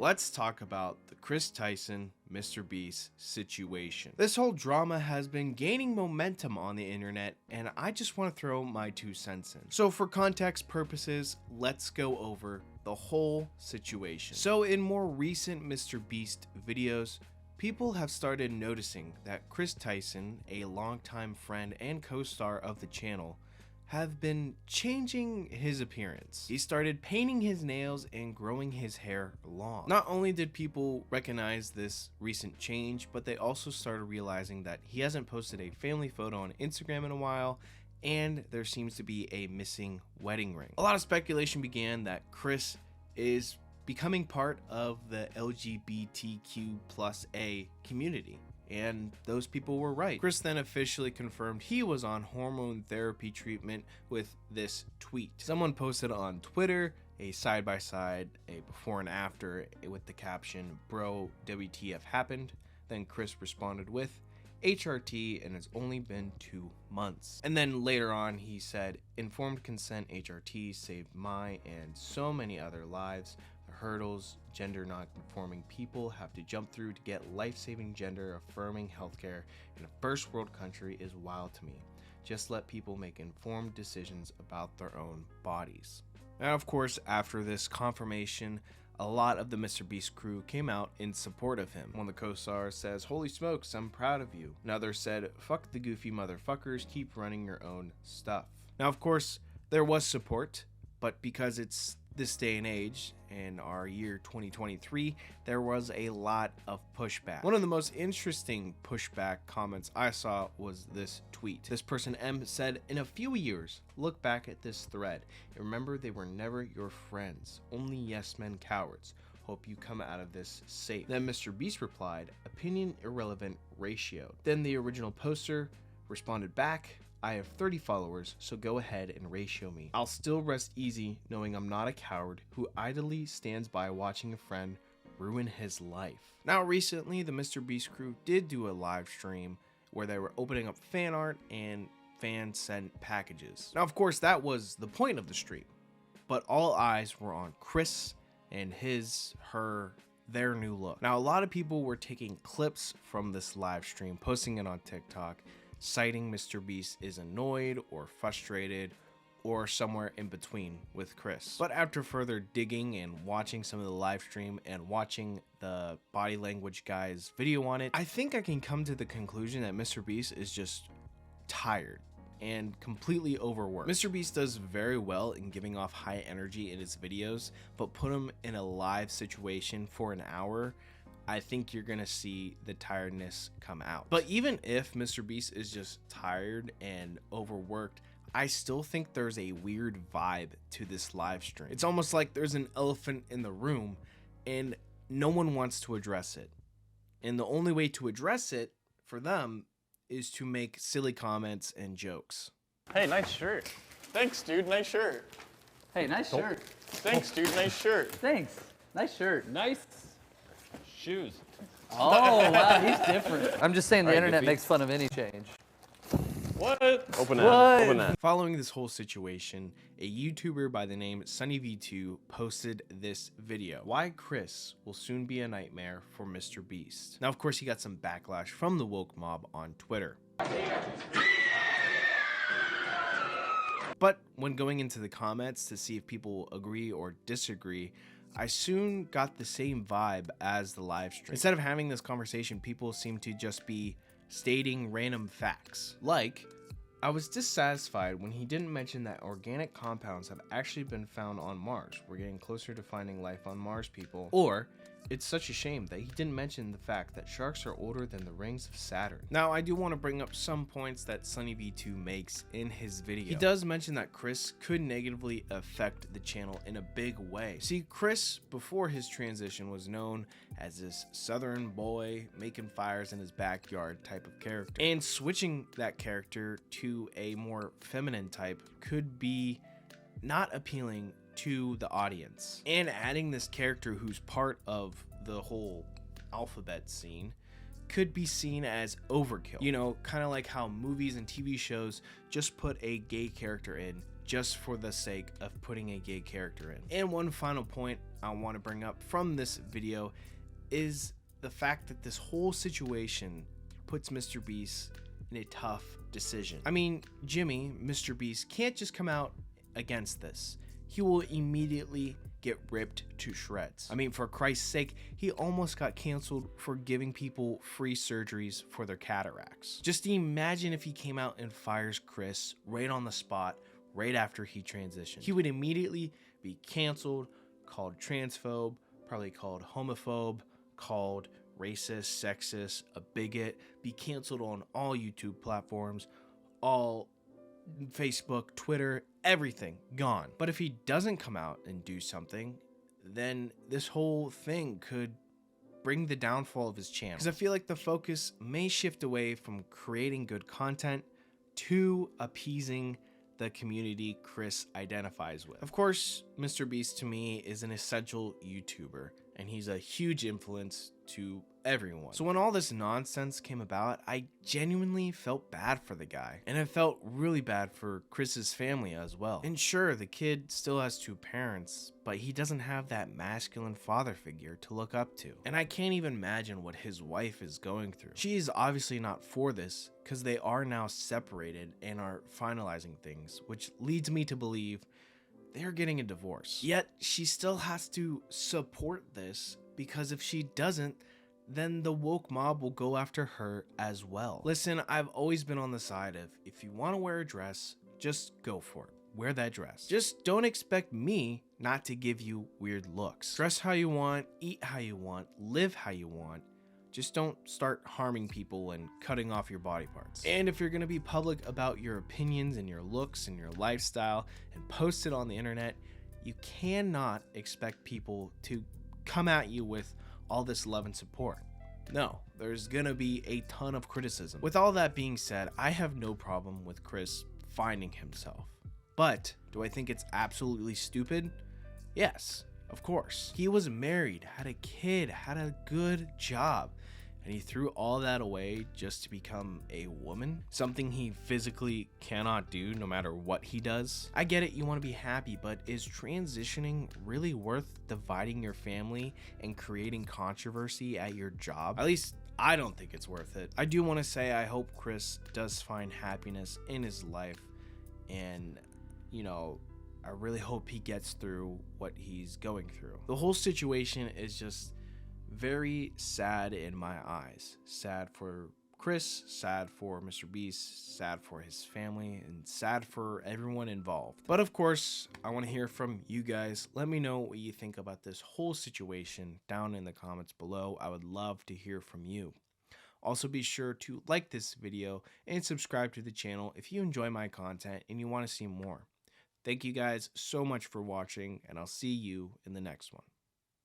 let's talk about the Chris Tyson, Mr. Beast situation. This whole drama has been gaining momentum on the internet, and I just want to throw my 2 cents in. So for context purposes, let's go over the whole situation. So in more recent Mr. Beast videos, people have started noticing that Chris Tyson, a longtime friend and co-star of the channel, have been changing his appearance. He started painting his nails and growing his hair long. Not only did people recognize this recent change, but they also started realizing that he hasn't posted a family photo on Instagram in a while, and there seems to be a missing wedding ring. A lot of speculation began that Chris is becoming part of the LGBTQ+A community. And those people were right. Chris then officially confirmed he was on hormone therapy treatment with this tweet. Someone posted on Twitter a side-by-side, a before and after, with the caption, "Bro, WTF happened?" Then Chris responded with, "HRT, and it's only been 2 months." And then later on he said, "Informed consent HRT saved my and so many other lives. The hurdles gender non-conforming people have to jump through to get life-saving gender affirming healthcare in a first world country is wild to me. Just let people make informed decisions about their own bodies." Now, of course, after this confirmation, a lot of the Mr. Beast crew came out in support of him. One of the co-stars says, "Holy smokes, I'm proud of you." Another said, "Fuck the goofy motherfuckers, keep running your own stuff." Now, of course, there was support, but because it's this day and age, in our year 2023, there was a lot of pushback. One of the most interesting pushback comments I saw was this tweet. This person M said, "In a few years, look back at this thread and remember they were never your friends, only yes men cowards. Hope you come out of this safe." Then Mr. Beast replied, "Opinion irrelevant ratio." Then the original poster responded back, "I have 30 followers, so go ahead and ratio me. I'll still rest easy knowing I'm not a coward who idly stands by watching a friend ruin his life." Now recently, the Mr. Beast crew did do a live stream where they were opening up fan art and fan sent packages. Now of course that was the point of the stream, but all eyes were on Chris and their new look. Now a lot of people were taking clips from this live stream, posting it on TikTok, citing Mr. Beast is annoyed or frustrated or somewhere in between with Chris. But after further digging and watching some of the live stream and watching the body language guy's video on it, I think I can come to the conclusion that Mr. Beast is just tired and completely overworked. Mr. Beast does very well in giving off high energy in his videos, but put him in a live situation for an hour, I think you're gonna see the tiredness come out. But even if Mr. Beast is just tired and overworked, I still think there's a weird vibe to this live stream. It's almost like there's an elephant in the room and no one wants to address it. And the only way to address it for them is to make silly comments and jokes. "Hey, nice shirt." "Thanks, dude, nice shirt." "Hey, nice shirt." "Thanks, dude, nice shirt." "Thanks, nice shirt." "Nice shoes." Oh, wow, he's different. I'm just saying the internet goofy. makes fun of any change. "What?" Open that. Open that. Following this whole situation, a YouTuber by the name SunnyV2 posted this video. "Why Chris will soon be a nightmare for Mr. Beast." Now, of course, he got some backlash from the woke mob on Twitter. But when going into the comments to see if people agree or disagree, I soon got the same vibe as the live stream. Instead of having this conversation, people seem to just be stating random facts. Like, I was dissatisfied when he didn't mention that organic compounds have actually been found on Mars. We're getting closer to finding life on Mars, people. Or, it's such a shame that he didn't mention the fact that sharks are older than the rings of Saturn. Now, I do want to bring up some points that SunnyV2 makes in his video. He does mention that Chris could negatively affect the channel in a big way. See, Chris, before his transition, was known as this southern boy making fires in his backyard type of character. And switching that character to a more feminine type could be not appealing to the audience. And adding this character who's part of the whole alphabet scene could be seen as overkill. You know, kind of like how movies and TV shows just put a gay character in just for the sake of putting a gay character in. And one final point I want to bring up from this video is the fact that this whole situation puts Mr. Beast in a tough decision. I mean, Jimmy, Mr. Beast, can't just come out against this. He will immediately get ripped to shreds. I mean, for Christ's sake, he almost got canceled for giving people free surgeries for their cataracts. Just imagine if he came out and fires Chris right on the spot, right after he transitioned. He would immediately be canceled, called transphobe, probably called homophobe, called racist, sexist, a bigot, be canceled on all YouTube platforms, all Facebook, Twitter, everything gone. But if he doesn't come out and do something, then this whole thing could bring the downfall of his channel. Because I feel like the focus may shift away from creating good content to appeasing the community Chris identifies with. Of course, Mr. Beast to me is an essential YouTuber, and he's a huge influence to everyone. So when all this nonsense came about, I genuinely felt bad for the guy, and I felt really bad for Chris's family as well. And sure, the kid still has 2 parents, but he doesn't have that masculine father figure to look up to. And I can't even imagine what his wife is going through. She is obviously not for this, because they are now separated and are finalizing things, which leads me to believe they're getting a divorce. Yet she still has to support this, because if she doesn't, then the woke mob will go after her as well. Listen, I've always been on the side of, if you want to wear a dress, just go for it. Wear that dress. Just don't expect me not to give you weird looks. Dress how you want, eat how you want, live how you want. Just don't start harming people and cutting off your body parts. And if you're gonna be public about your opinions and your looks and your lifestyle and post it on the internet, you cannot expect people to come at you with all this love and support. No, there's gonna be a ton of criticism. With all that being said, I have no problem with Chris finding himself. But do I think it's absolutely stupid? Yes, of course. He was married, had a kid, had a good job, and he threw all that away just to become a woman? Something he physically cannot do no matter what he does? I get it, you want to be happy, but is transitioning really worth dividing your family and creating controversy at your job? At least I don't think it's worth it. I do want to say I hope Chris does find happiness in his life, and you know, I really hope he gets through what he's going through. The whole situation is just very sad in my eyes. Sad for Chris, sad for Mr. Beast, sad for his family, and sad for everyone involved. But of course, I want to hear from you guys. Let me know what you think about this whole situation down in the comments below. I would love to hear from you. Also, be sure to like this video and subscribe to the channel if you enjoy my content and you want to see more. Thank you guys so much for watching, and I'll see you in the next one.